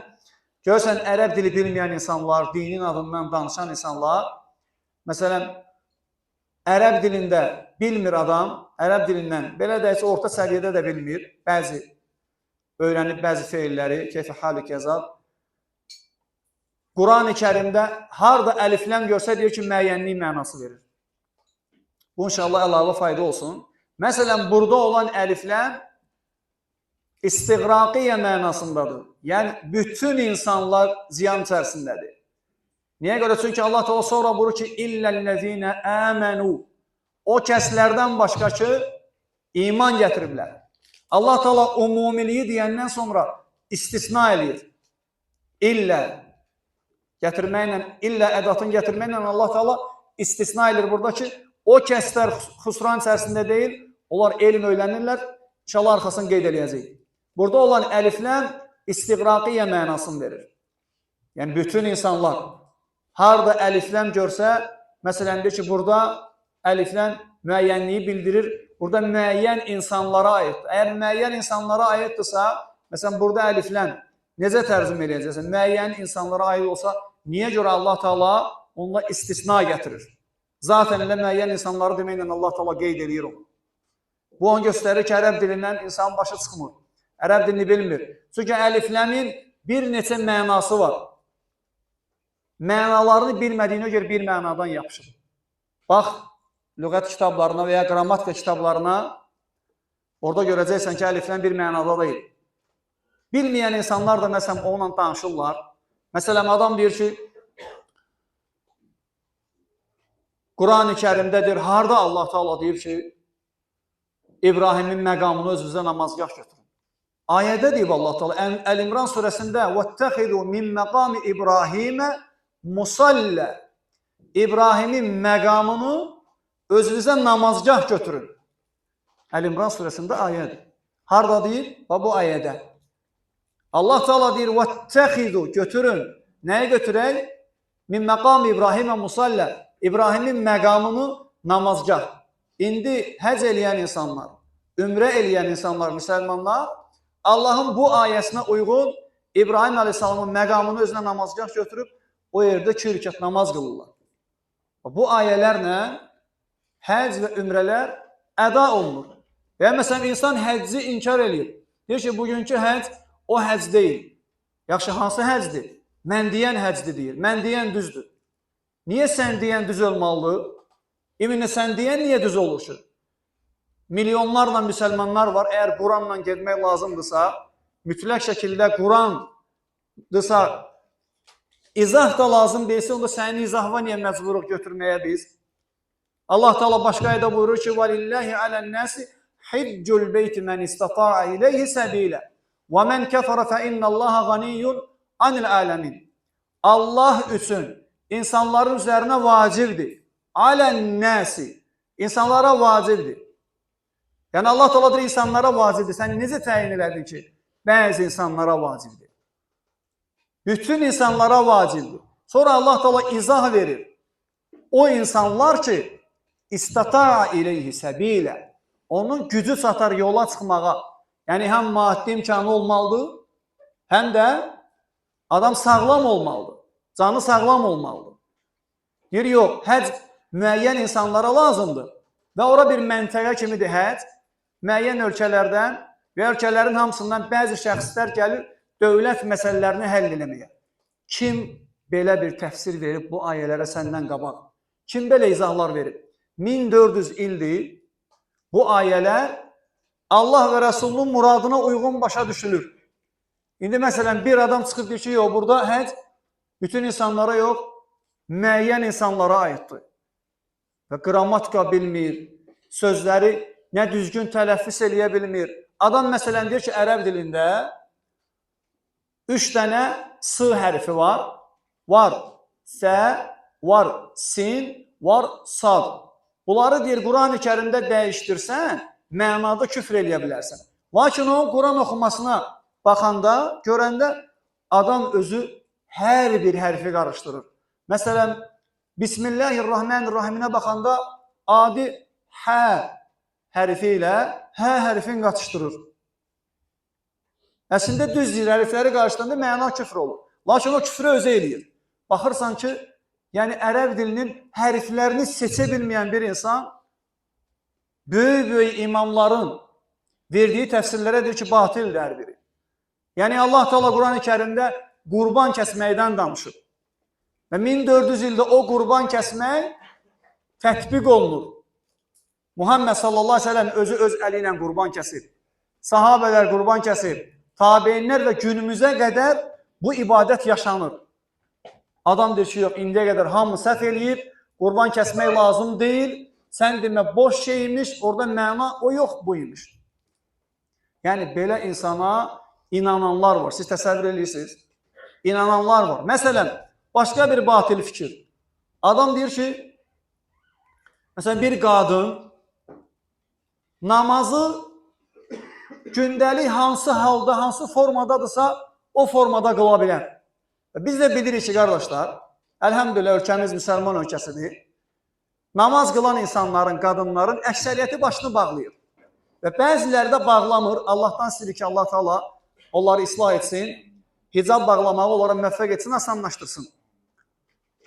görürsən, ərəb dili bilməyən insanlar, dinin adından danışan insanlar, məsələn, ərəb dilində bilmir adam, ərəb dilindən, belə də heç orta səviyyədə də bilmir, bəzi öyrənib bəzi feilləri, keyfi halı kəzab. Quran-ı Kərimdə harada əlifləm görsə deyir ki, müəyyənlik mənası verir. Bu inşallah əlavə fayda olsun. Məsələn, burada olan əlifləm istiqraqiyyə mənasındadır. Yəni, bütün insanlar ziyan içərisindədir. Niyə görə? Çünki Allah Teala sonra buyurur ki, illellezine amenu. O kəslərdən başqa ki, iman gətiriblər. Allah Teala umumiliyi deyəndən sonra istisna eləyir. İllə gətirməklə, illə ədatını gətirməklə Allah Teala istisna eləyir burada ki, o kəslər xusran içərisində deyil, onlar elm öyrənirlər, inşallah arxasını qeyd eləyəcək. Burada olan əlifləm istiqraqiyyə mənasını verir. Yəni, bütün insanlar harada əlifləm görsə, məsələn, deyir ki, burada əlifləm müəyyənliyi bildirir, burada müəyyən insanlara aiddir. Əgər müəyyən insanlara aiddirsə, məsələn, burada əlifləm necə tərcümə eləyəcəksən? Müəyyən insanlara aid olsa, niyə görə Allah Teala onunla istisna gətirir? Zaten elə müəyyən insanları deməklə Allah Teala qeyd edir onu. Bu onu göstərir ki, ərəb dilindən insanın başı çıxmır. Ərəb dilini bilmir. Çünki əlifləmin bir neçə mənası var. Mənalarını bilmədiyinə görə bir mənadan yapışır. Bax, lüğət kitablarına və ya qrammatika kitablarına orada görəcəksən ki, əlifləm bir mənada deyil. Bilməyən insanlar da məsələn onunla danışırlar. Məsələn, adam deyir ki, Quran-ı Kərimdədir, harda Allah Teala deyir ki, İbrahimin məqamını özünüzə namazgah götürün. Ayədə deyib Allah Teala Əl-İmran surəsində "Vəttəxidu min məqami İbrahimə musallə." İbrahimin məqamını özünüzə namazgah götürün. Əl-İmran surəsində ayədir. Harda deyir? Bu ayədə. Allah Teala deyir "Vəttəxidu" götürün. Nəyi götürək? Min məqami İbrahimə musallə. İbrahimin məqamını namazgah. İndi həc eləyən insanlar, ümrə eləyən insanlar, müsəlmanlar Allahın bu ayəsinə uyğun İbrahim Aleyhisselamın məqamını özünə namazgah götürüb o yerdə 2 rükət namaz qılırlar. Bu ayələrlə həc və ümrələr əda olunur. Və məsələn, insan həcci inkar eləyir. Deyir ki, bugünkü həc o həc deyil. Yaxşı, hansı həcdir? Mən deyən həcdir deyir. Mən deyən düzdür. Niyə sən deyən düz olmalıdır? İminə sən deyən niyə düz olur ki? Milyonlarla müsəlmanlar var. Əgər Quranla getmək lazımdırsa, mütləq şəkildə Qurandırsa, izah da lazım deyilsə, onda sənin izahına niyə məcburuq götürməyə biz? Allah Teala başqa ayədə buyurur ki, وَلِلَّهِ عَلَى النَّاسِ حِجُّ الْبَيْتِ مَنْ اسْتَطَاعَ إِلَيْهِ سَبِيلًا وَمَنْ كَفَرَ فَإِنَّ اللَّهَ غَنِيٌّ عَنِ الْعَالَمِينَ. Allah üçün insanların üzərinə vacibdir. Alən-nəsi. İnsanlara vacibdir. Yəni Allah Teala deyir insanlara vacibdir. Sən necə təyin elədin ki, bəzi insanlara vacibdir? Bütün insanlara vacibdir. Sonra Allah Teala izah verir. O insanlar ki, istata ileyhi səbilə. Onun gücü çatar yola çıxmağa. Yəni həm maddi imkanı olmalıdır, həm də adam sağlam olmalıdır. Canı sağlam olmalıdır. Deyir, yox, həc müəyyən insanlara lazımdır. Və ora bir məntəqə kimidir həc. Müəyyən ölkələrdən və ölkələrin hamısından bəzi şəxslər gəlir dövlət məsələlərini həll eləməyə. Kim belə bir təfsir verib bu ayələrə səndən qabaq? Kim belə izahlar verib? 1400 ildir bu ayələr Allah və Rəsulunun muradına uyğun başa düşülür. İndi məsələn bir adam çıxıb deyir ki, yox, burada həc bütün insanlara yox, müəyyən insanlara aiddir. Və qrammatika bilmir, sözləri nə düzgün tələffüz eləyə bilmir. Adam məsələn deyir ki, ərəb dilində 3 dənə s hərfi var. Var sə, var sin, var sad. Bunları deyir, Quran-ı Kərimdə dəyişdirsən, mənada küfr eləyə bilərsən. Lakin o, Quran oxumasına baxanda, görəndə adam özü hər bir hərfi qarışdırır. Məsələn, Bismillahirrahmanirrahiminə baxanda adi hə hərfi ilə hə hərfini qatışdırır. Əslində düz deyir, hərfləri qarışdıranda məna küfr olur. Lakin o küfrü özü eləyir. Baxırsan ki, yəni ərəb dilinin hərflərini seçə bilməyən bir insan böyük imamların verdiyi təfsirlərə deyir ki, batildir hər biri. Yəni Allah Teala Quran-ı Kərimdə qurban kəsməkdən danışır. Və 1400 ildə o qurban kəsmək tətbiq olunur. Muhammed sallallahu aleyhi ve sellem özü öz əli ilə qurban kəsir. Sahabələr qurban kəsir. Tabeinlər və günümüzə qədər bu ibadət yaşanır. Adam deyir ki, yox, indiyə qədər hamı səhv eləyib, qurban kəsmək lazım deyil, sən demə boş şeymiş, orada məna o yox, bu imiş. Yəni, belə insana inananlar var. Siz təsəvvür edirsiniz. İnananlar var. Məsələn, başqa bir batil fikir. Adam deyir ki, məsələn, bir qadın namazı gündəlik hansı halda, hansı formadadırsa, o formada qıla bilər. Biz də bilirik ki, qardaşlar, əlhəmdülillah ölkəmiz müsəlman ölkəsidir. Namaz qılan insanların, qadınların əksəriyyəti başını bağlayır. Və bəziləri də bağlamır. Allahdan istəyir ki, Allah Teala onları islah etsin, hicab bağlamağı onlara müvəffəq etsin, asanlaşdırsın.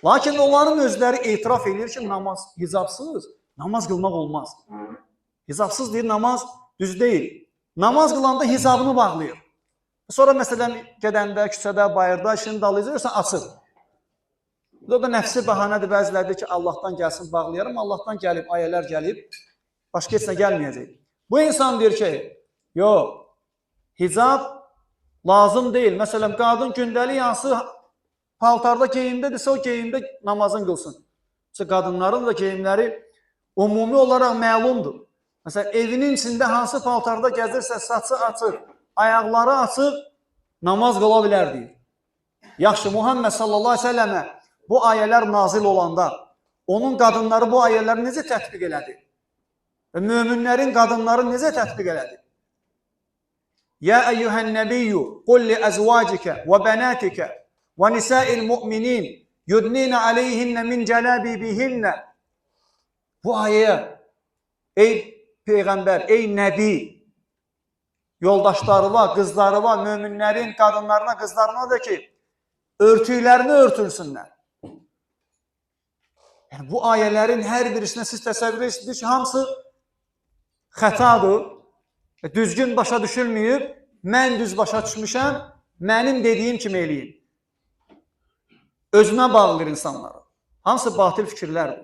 Lakin onların özləri etiraf edir ki, namaz hicabsız, namaz qılmaq olmaz. Hicabsız deyir, namaz düz deyil. Namaz qılanda hicabını bağlayır. Sonra məsələn, gedəndə, küçədə, bayırda, işini dalayacaqsan, açır. Bu da nəfsi bəhanədir, bəzilərdir ki, Allahdan gəlsin, bağlayarım, Allahdan gəlib, ayələr gəlib, başqa heç nə gəlməyəcək. Bu insan deyir ki, yox, hicab Lazım deyil. Məsələn, qadın gündəlik hansı paltarda geyimdədirsə, o geyimdə namazını qılsın. Qadınların da geyimləri ümumi olaraq məlumdur. Məsələn, evinin içində hansı paltarda gəzirsə, saçı açıq, ayaqları açıq, namaz qıla bilər deyir. Yaxşı, Muhammed sallallahu aleyhi ve sellemə bu ayələr nazil olanda, onun qadınları bu ayələri necə tətbiq elədi? Və möminlərin qadınları necə tətbiq elədi? Ya eyyuhən nəbiyyü, qul li əzvacikə və bənatikə və nisəil müminin yudninə aleyhinnə min cələbibihinnə. Bu ayəyə, ey Peyğəmbər, ey Nəbi, yoldaşları var, qızları var, möminlərin qadınlarına, qızlarına da ki, örtüklərini örtünsünlər. Yəni, bu ayələrin hər birisində siz təsəvvür edirsiniz ki, hamısı xətadır, düzgün başa düşülməyib, mən düz başa düşmüşəm, mənim dediyim kimi eləyin. Özünə bağlıdır insanlara. Hamısı batil fikirlərdir.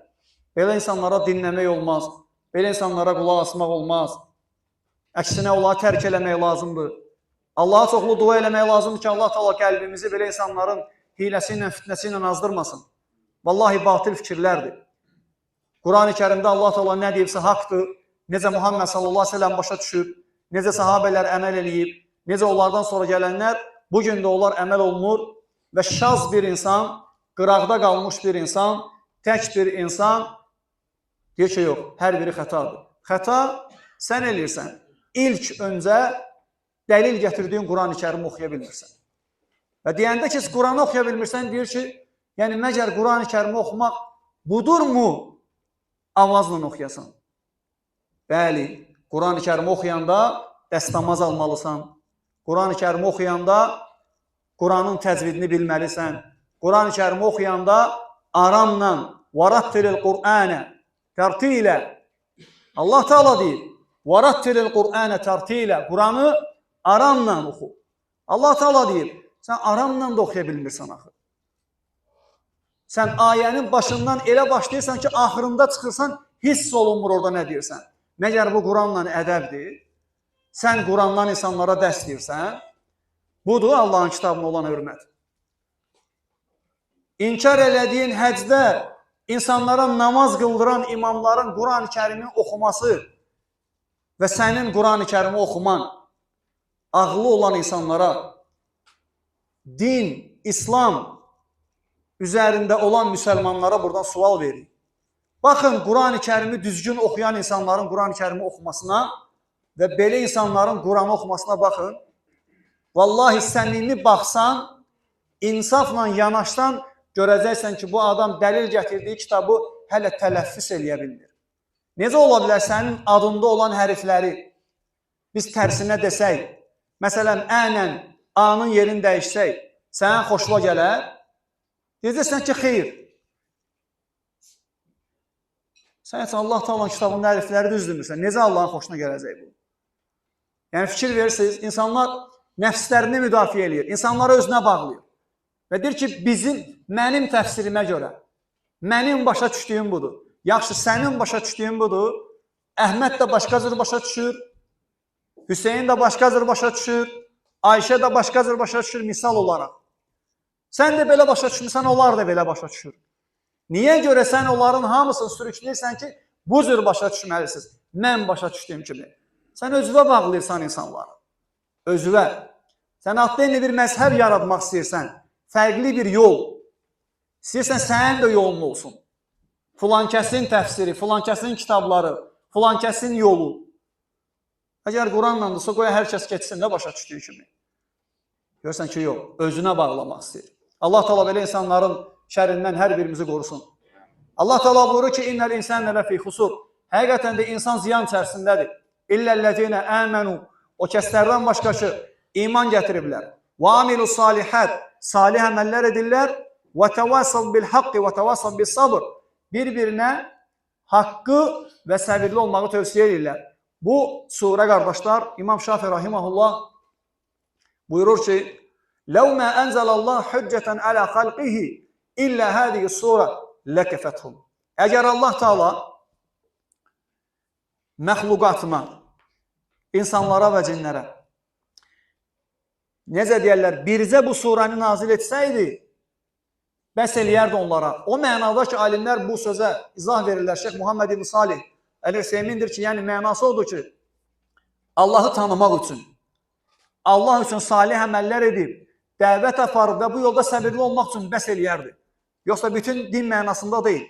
Belə insanlara dinləmək olmaz, belə insanlara qulaq asmaq olmaz. Əksinə, onları tərk eləmək lazımdır. Allaha çoxlu dua eləmək lazımdır ki, Allah Teala qəlbimizi belə insanların hiləsi ilə, fitnəsi ilə azdırmasın. Vallahi batil fikirlərdir. Quran-ı Kərimdə Allah Teala nə deyibsə haqdır, necə Muhammed sallallahu aleyhi ve sellem başa düşüb, necə sahabələr əməl eləyib, necə onlardan sonra gələnlər, bugün də onlar əməl olunur və şaz bir insan, qıraqda qalmış bir insan, tək bir insan deyir ki, yox, hər biri xətadır. Xəta sən eləyirsən. İlk öncə dəlil gətirdiyin Quran-ı Kərimi oxuya bilmirsən. Və deyəndə ki, Quranı oxuya bilmirsən, deyir ki, yəni məgər Quran-ı Kərimi oxumaq budurmu avazla oxuyasan? Bəli, Quran-ı Kərimi oxuyanda dəstəmaz almalısan. Quran-ı Kərimi oxuyanda Quranın təcvidini bilməlisən. Quran-ı Kərimi oxuyanda aramla varattilil Qur'anə tərtilə. Allah Teala deyir, varattilil Qur'anə tərtilə. Quranı aramla oxu. Allah Teala deyir, sən aramla da oxuya bilmirsən axı. Sən ayənin başından elə başlayırsan ki, axırında çıxırsan, hiss olunmur orada nə deyirsən. Məgər bu Quranla ədəbdir? Sən Qurandan insanlara dərs deyirsən. Budur Allahın kitabına olan hörmət. İnkar elədiyin həcdə insanlara namaz qıldıran imamların Quran-ı Kərimi oxuması və sənin Quran-ı Kərimi oxuman ağlı olan insanlara din, İslam üzərində olan müsəlmanlara buradan sual verir. Baxın, Quran-ı Kərimi düzgün oxuyan insanların Quran-ı Kərimi oxumasına və belə insanların Quranı oxumasına baxın. Vallahi səmimi baxsan, insafla yanaşsan, görəcəksən ki, bu adam dəlil gətirdiyi kitabı hələ tələffüs eləyə bilmir. Necə ola bilər sənin adında olan hərfləri biz tərsinə desək, məsələn, ənən, A-nın yerini dəyişsək, sənə xoşuna gələr? Deyəcəksən ki, xeyr. Sən heç Allah Taala'nın kitabının hərfləri düzdürmürsən. Necə Allahın xoşuna gələcək bu? Yəni, fikir verirsiniz, insanlar nəfslərini müdafiə edir, insanları özünə bağlayır. Və deyir ki, mənim təfsirimə görə, mənim başa düşdüyüm budur. Yaxşı, sənin başa düşdüyün budur. Əhməd də başqa cür başa düşür, Hüseyin də başqa cür başa düşür, Ayşə də başqa cür başa düşür, misal olaraq. Sən də belə başa düşmürsən, onlar da belə başa düşür. Niyə görə sən onların hamısını sürükləyirsən ki, bu cür başa düşməlisiniz, mən başa düşdüyüm kimi. Sən özüvə bağlayırsan insanları. Özüvə. Sən adda yeni bir məzhəb yaratmaq istəyirsən, fərqli bir yol. İstəyirsən, sənin də yolun olsun. Filan kəsin təfsiri, filan kəsin kitabları, filan kəsin yolu. Əgər Quranlandırsa, qoya hər kəs keçsin də başa düşdüyü kimi. Görürsən ki, yox, özünə bağlamaq istəyir. Allah Teala belə insanların şərindən hər birimizi qorusun. Allah Teala buyurur ki, innəl insənə ləfî xusur. Həqiqətən də insan ziyan içərisindədir. İlləlləzinə əmənu. O kəslərdən başqaşı iman gətiriblər. Və amilu salihət. Salih əməllər edirlər. Və təvəssəl bil haqqi və təvəssəl bil sabır. Bir-birinə haqqı və səbirli olmağı tövsiyə edirlər. Bu surə qardaşlar, İmam Şafi rahiməhullah buyurur ki, لَوْ مَا أَنْزَلَ اللّٰهُ حُجَّةً عَلَى خَلْقِهِ إِلَّا هَذِهِ السُّورَةِ لَكَفَتْهُمْ. Əgər Allah Teala məxluqatına, insanlara və cinlərə necə deyərlər, bircə bu surəni nazil etsəydi, bəs eləyərdi onlara. O mənada ki, alimlər bu sözə izah verirlər. Şeyx Muhammed İbn Salih Əl-Hüseymindir ki, yəni mənası odur ki, Allahı tanımaq üçün, Allah üçün salih əməllər edib, dəvət aparıb və bu yolda səbirli olmaq üçün bəs eləyərdi. Yoxsa bütün din mənasında deyil.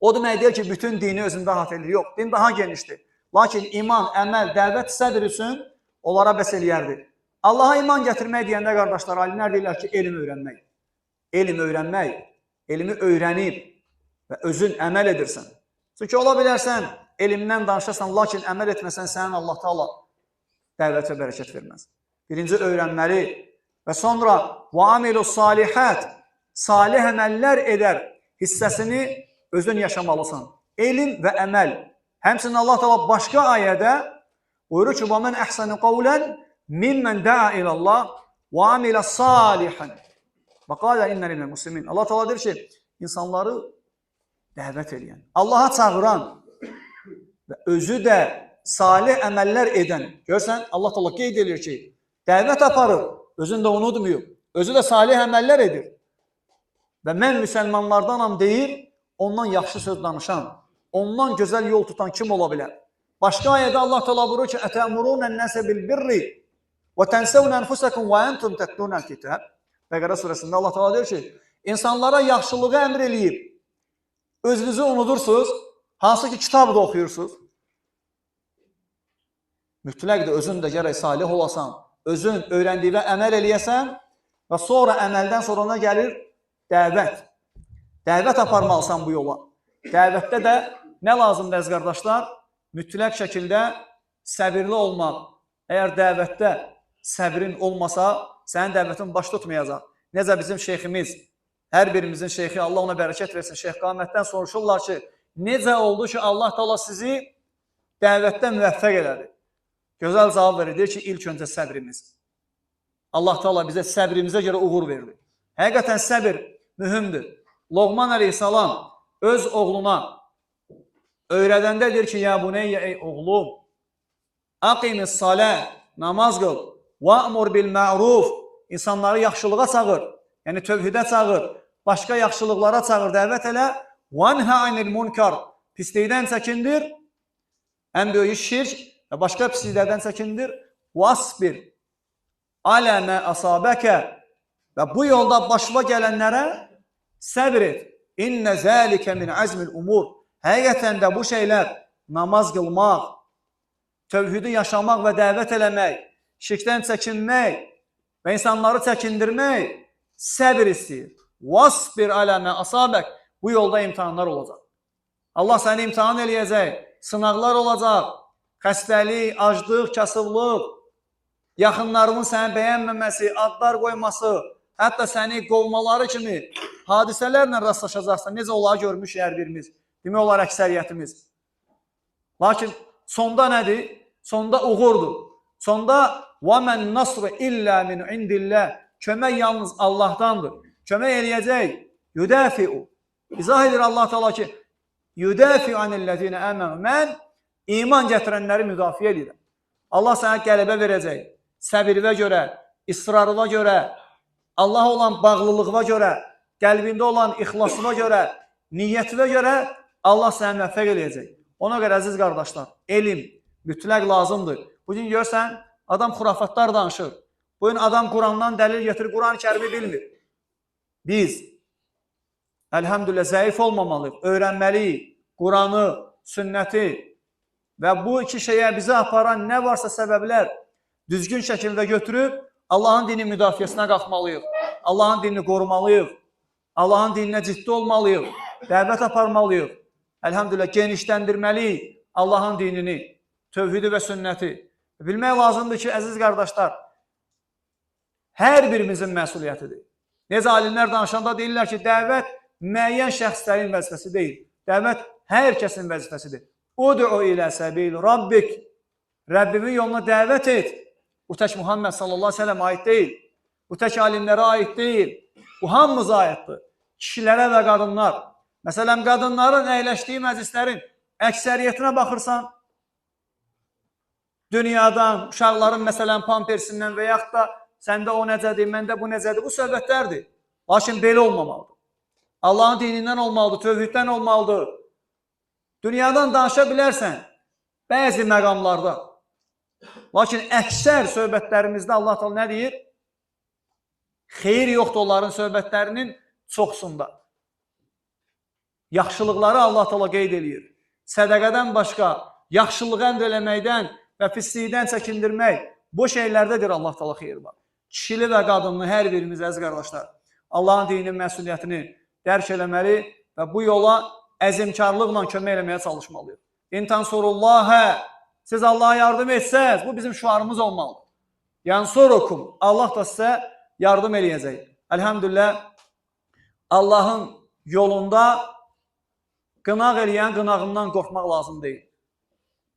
O demək deyil ki, bütün dini özündə əhatə edir. Yox, din daha genişdir. Lakin iman, əməl, dəvət, səbir üçün onlara bəs eləyərdi. Allaha iman gətirmək deyəndə qardaşlar, alimlər deyirlər ki, elm öyrənmək. Elm öyrənmək, elmi öyrənib və özün əməl edirsən. Çünki ola bilərsən, elmdən danışasan, lakin əməl etməsən, sənin Allah Taala dəvət və bərəkət verməz. Birinci öyrənməli və sonra وَعَمِلُ الصَّالِحَاتِ salih əməllər edər hissəsini özün yaşamalısan. Elm və əməl. Həmçinin Allah Taala başqa ayədə buyurur ki, وَمَنْ أَحْسَنُ قَوْلًا مِمَّنْ دَعَا إِلَى اللَّهِ وَعَمِلَ صَالِحًا وَقَالَ إِنَّنِي مِنَ الْمُسْلِمِينَ. Allah Taala deyir ki, insanları dəvət edən, Allaha çağıran və özü də salih əməllər edən. Görsən, Allah Taala qeyd edir ki, dəvət aparır, özün də unutmuyor. Özü də salih əməllər edir. Və mən müsəlmanlardanam deyir, ondan yaxşı söz danışan, ondan gözəl yol tutan kim ola bilər? Başqa ayədə Allah Taala buyurur ki, "Ətəmurun ən-nəsə bil-birri və tənsəvun anfusakum və entum tatlunal kitab." Bəqərə surəsində Allah Taala deyir ki, insanlara yaxşılığı əmr eləyib, özünüzü unutursunuz, hansı ki kitab da oxuyursunuz. Mütləq də özün də gərək salih olasan, özün öyrəndiyinə əməl eləyəsən və sonra əməldən sonra ona gəlir dəvət. Dəvət aparmalısan bu yola. Dəvətdə də nə lazımdır əziz qardaşlar? Mütləq şəkildə səbirli olmaq. Əgər dəvətdə səbrin olmasa, sənin dəvətin baş tutmayacaq. Necə bizim şeyximiz, hər birimizin şeyxi, Allah ona bərəkət versin, Şeyx Qamətdən soruşurlar ki, necə oldu ki, Allah Taala sizi dəvətdə müvəffəq elədi? Gözəl cavab verir, deyir ki, ilk öncə səbrimiz. Allah Taala bizə səbrimizə görə uğur verdi. Həqiqətən səbir mühümdür. Loğman əleyhissalam öz oğluna öyrədəndə deyir ki, ya buneyyə, ey oğlum, aqimis salə, namaz qıl, va'mur bil ma'ruf, insanları yaxşılığa çağır, yəni tövhidə çağır, başqa yaxşılıqlara çağır, dəvət elə, vanhə anil munkar, pislikdən çəkindir, ən böyük şirk və başqa pisliklərdən çəkindir, vasbir alə mə asabəkə və bu yolda başına gələnlərə səbr et. İnnə zəlikə min azmil umur. Həqiqətən də bu şeylər namaz qılmaq, tövhidi yaşamaq və dəvət eləmək, şirkdən çəkinmək və insanları çəkindirmək səbir istəyir. Vasbir alə mə asabək. Bu yolda imtihanlar olacaq. Allah səni imtihan eləyəcək, sınaqlar olacaq, xəstəlik, aclıq, kasıblıq, yaxınlarının səni bəyənməməsi, adlar qoyması, hətta səni qovmaları kimi hadisələrlə rastlaşacaqsan, necə olar görmüş hər birimiz, demək olar əksəriyyətimiz. Lakin sonda nədir? Sonda uğurdur. Sonda وَمَنْ نَصْرُ إِلَّا مِنْ عِنْدِ اللّٰهِ kömək yalnız Allahdandır. Kömək eləyəcək. يُدَافِعُ İzah edir Allah Teala ki, يُدَافِعُ عَنِ الَّذِينَ آمَنُوا mən iman gətirənləri müdafiə edirəm. Allah sənə qələbə verəcək. Səbirvə görə, israrına görə, Allaha olan bağlılığına görə, qəlbində olan ixlasına görə, niyyətinə görə Allah səni müvəffəq eləyəcək. Ona görə əziz qardaşlar, elm mütləq lazımdır. Bugün görsən, adam xurafatlar danışır. Bugün adam Qurandan dəlil gətirir, Quran-ı Kərimi bilmir. Biz, əlhəmdülillah, zəif olmamalıyıq, öyrənməliyik Quranı, sünnəti və bu iki şeyə bizə aparan nə varsa səbəblər düzgün şəkildə götürüb Allahın dini müdafiəsinə qalxmalıyıq. Allahın dinini qorumalıyıq. Allahın dininə ciddi olmalıyıq. Dəvət aparmalıyıq. Əlhəmdülillah, genişləndirməliyik Allahın dinini, tövhidi və sünnəti. Bilmək lazımdır ki, əziz qardaşlar, hər birimizin məsuliyyətidir. Necə alimlər danışanda deyirlər ki, dəvət müəyyən şəxslərin vəzifəsi deyil. Dəvət hər kəsin vəzifəsidir. Ud'u ilə səbil Rabbik. Rəbbimin yoluna dəvət et. Bu tək Muhammed sallallahu aleyhi ve sellem aid deyil. Bu tək alimlərə aid deyil. Bu hamımıza aiddir. Kişilərə və qadınlar. Məsələn, qadınların əyləşdiyi məclislərin əksəriyyətinə baxırsan, dünyadan, uşaqların məsələn pampersindən və yaxud da səndə o necədir, məndə bu necədir, bu söhbətlərdir. Lakin belə olmamalıdır. Allahın dinindən olmalıdır, tövhiddən olmalıdır. Dünyadan danışa bilərsən, bəzi məqamlarda. Lakin əksər söhbətlərimizdə Allah Teala nə deyir? Xeyir yoxdur onların söhbətlərinin çoxsunda. Yaxşılıqları Allah Teala qeyd edir. Sədəqədən başqa, yaxşılığı əmr eləməkdən və pislikdən çəkindirmək, bu şeylərdədir Allah Teala xeyir var. Kişili və qadınlı hər birimiz əziz qardaşlar, Allahın dininin məsuliyyətini dərk eləməli və bu yola əzimkarlıqla kömək eləməyə çalışmalıyıq. İn tansurullahə, siz Allah'a yardım etsəz, bu bizim şuarımız olmalı. Yansurukum, Allah da sizə yardım eləyəcək. Elhamdülillah, Allahın yolunda qınaq eləyən qınağından qorxmaq lazım deyil.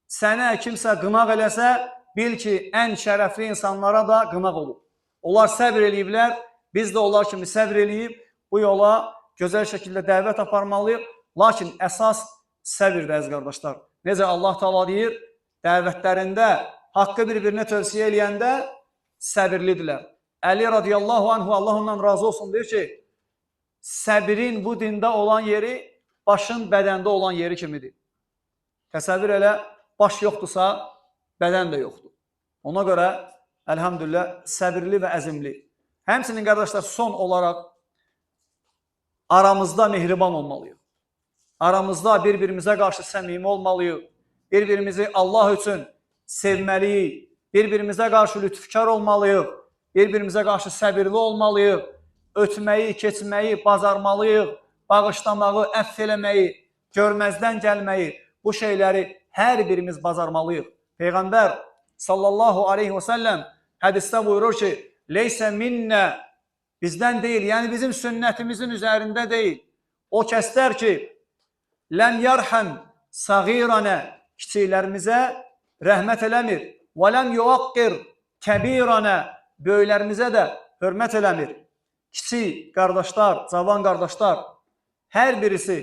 Sənə kimsə qınaq eləsə, bil ki, ən şərəfli insanlara da qınaq olur. Onlar səbr eləyiblər, biz də onlar kimi səbr eləyib, bu yola gözəl şəkildə dəvət aparmalıyıq. Lakin əsas səbirdir, əziz qardaşlar. Necə Allah Teala deyir, dəvətlərində haqqı bir-birinə tövsiyə eləyəndə səbirlidirlər. Əli radiyallahu anhu, Allah ondan razı olsun, deyir ki, səbirin bu dində olan yeri başın bədəndə olan yeri kimidir. Təsəvvür elə, baş yoxdursa, bədən də yoxdur. Ona görə, əlhamdülillah, səbirli və əzimli. Həmçinin, qardaşlar, son olaraq aramızda mehriban olmalıyıq. Aramızda bir-birimizə qarşı səmimi olmalıyıq. Bir-birimizi Allah üçün sevməliyik. Bir-birimizə qarşı lütfkar olmalıyıq. Bir-birimizə qarşı səbirli olmalıyıq. Ötməyi, keçməyi, bacarmalıyıq. Bağışlamağı, əff eləməyi, görməzdən gəlməyi, bu şeyləri hər birimiz bacarmalıyıq. Peyğəmbər sallallahu aleyhi və səlləm hədisdə buyurur ki, leysə minnə, bizdən deyil, yəni bizim sünnətimizin üzərində deyil. O kəslər ki, ləm yarhəm səğiranə, kiçiklərimizə rəhmət eləmir, və ləm yuvaqqir kəbiranə, böyüklərimizə də hörmət eləmir. Kiçik qardaşlar, cavan qardaşlar, hər birisi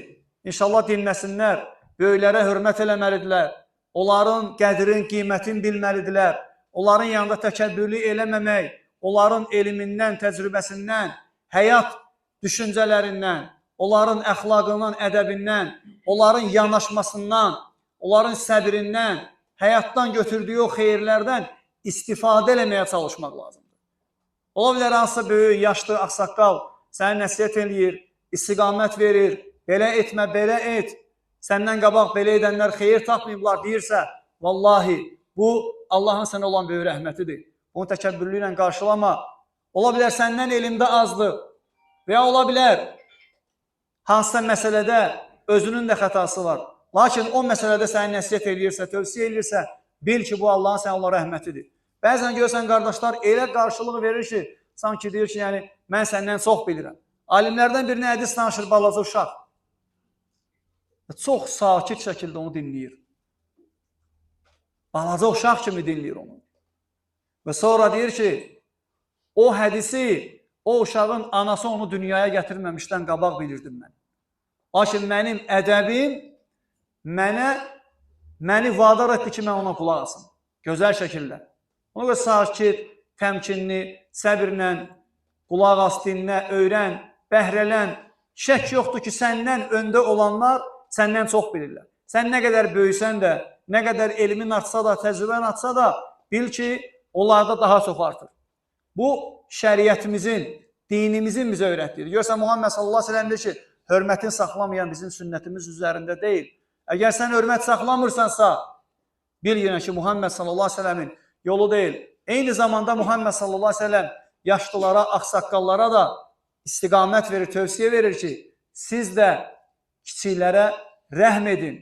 inşallah dinləsinlər, böyüklərə hörmət eləməlidirlər, onların qədrin, qiymətin bilməlidirlər, onların yanında təkəbbürlü eləməmək, onların elmindən, təcrübəsindən, həyat düşüncələrindən, onların əxlaqından, ədəbindən, onların yanaşmasından, onların səbirindən, həyatdan götürdüyü o xeyirlərdən istifadə eləməyə çalışmaq lazımdır. Ola bilər hansısa böyük, yaşlı, ağsaqqal sənə nəsihət eləyir, istiqamət verir, belə etmə, belə et, səndən qabaq belə edənlər xeyir tapmayıblar deyirsə, vallahi bu Allahın sənə olan böyük rəhmətidir. Bunu təkəbbürlü ilə qarşılama. Ola bilər səndən elmdə azdır və ya ola bilər hansısa məsələdə özünün də xətası var. Lakin o məsələdə səni nəsihət eləyirsə, tövsiyə eləyirsə, bil ki, bu Allahın sənə olan rəhmətidir. Bəzən görsən qardaşlar elə qarşılığı verir ki, sanki deyir ki, yəni mən səndən çox bilirəm. Alimlərdən birinə hədis danışır balaca uşaq. Çox sakit şəkildə onu dinləyir. Balaca uşaq kimi dinləyir onu. Və sonra deyir ki, o hədisi, o uşağın anası onu dünyaya gətirməmişdən qabaq bilirdim mən. Lakin mənim ədəbim məni vadar etdi ki, mən ona qulaq asım. Gözəl şəkildə. Ona görə sakit, təmkinli, səbirlə, qulaq as, dinlə, öyrən, bəhrələn, şək yoxdur ki, səndən öndə olanlar səndən çox bilirlər. Sən nə qədər böyüsən də, nə qədər elmin artsa da, təcrübən artsa da, bil ki, onlarda daha çox artır. Bu, şəriətimizin, dinimizin bizə öyrətdirir. Görsən, Muhammed sallallahu aleyhi ve sellem deyir ki, hörmətin saxlamayan bizim sünnətimiz üzərində deyil. Əgər sən hörmət saxlamırsansa, bil yine ki, Muhammed sallallahu aleyhi ve sellemin yolu deyil. Eyni zamanda Muhammed sallallahu aleyhi ve sellem yaşlılara, ağsaqqallara da istiqamət verir, tövsiyə verir ki, siz də kiçiklərə rəhm edin.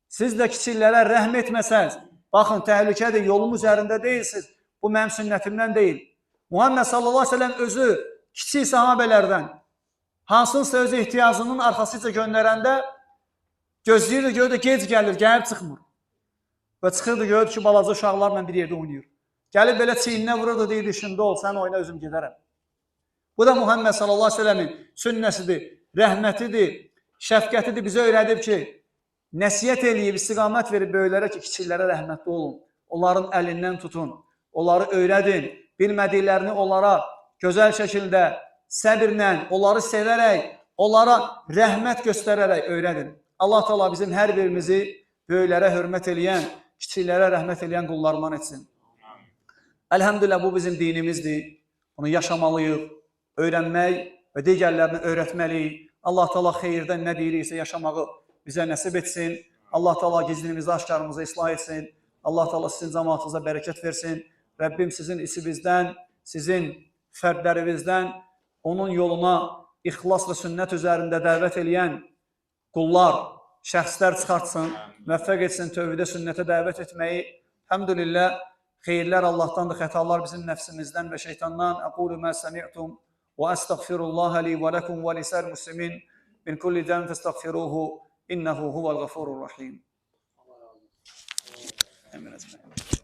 Siz də kiçiklərə rəhm etməsəniz, baxın, təhlükədir, yolum üzərində deyilsiniz, bu mənim sünnətimdən deyil. Muhammed sallallahu aleyhi ve sellem özü kiçik sahabələrdən hansınsa öz ehtiyacının arxasıca göndərəndə gözləyirdi, gördü, gec gəlir, gəlib çıxmır. Və çıxırdı, gördü ki, balaca uşaqlarla bir yerdə oynayır. Gəlib belə çiyninə vururdu, deyirdi, işində ol, sən oyna, özüm gedərəm. Bu da Muhammed sallallahu aleyhi ve sellemin sünnəsidir, rəhmətidir, şəfqətidir, bizə öyrədib ki, nəsiyyət eləyib, istiqamət verib böyüklərə ki, kiçiklərə rəhmətli olun. Onların əlindən tutun, onları öyrədin, bilmədiklərini onlara gözəl şəkildə, səbirlə, onları sevərək, onlara rəhmət göstərərək öyrədin. Allah Teala bizim hər birimizi böyüklərə hörmət eləyən, kiçiklərə rəhmət eləyən qullarından etsin. Əlhəmdülillah, bu bizim dinimizdir. Bunu yaşamalıyıq, öyrənmək və digərlərini öyrətməliyik. Allah Teala xeyirdən nə deyiriksə yaşamağı bizə nəsib etsin. Allah Teala gizlimizi, aşkarımızı islah etsin. Allah Teala sizin cəmaatınıza bərəkət versin. Rəbbim sizin içinizdən, sizin fərdlərinizdən onun yoluna ixlas və sünnət üzərində dəvət eləyən qullar, şəxslər çıxartsın, müvəffəq etsin tövhidə, sünnətə dəvət etməyi. Həmdülillah, xeyirlər Allahdandır, xətalar bizim nəfsimizdən və şeytandan. Əqulu mə səmi'tum və əstəğfirullaha li və ləkum və lisər muslimin min kulli zəm fəstəğfiruhu innəhu huvəl-ğafurur-rahim. Əmin əzməyim.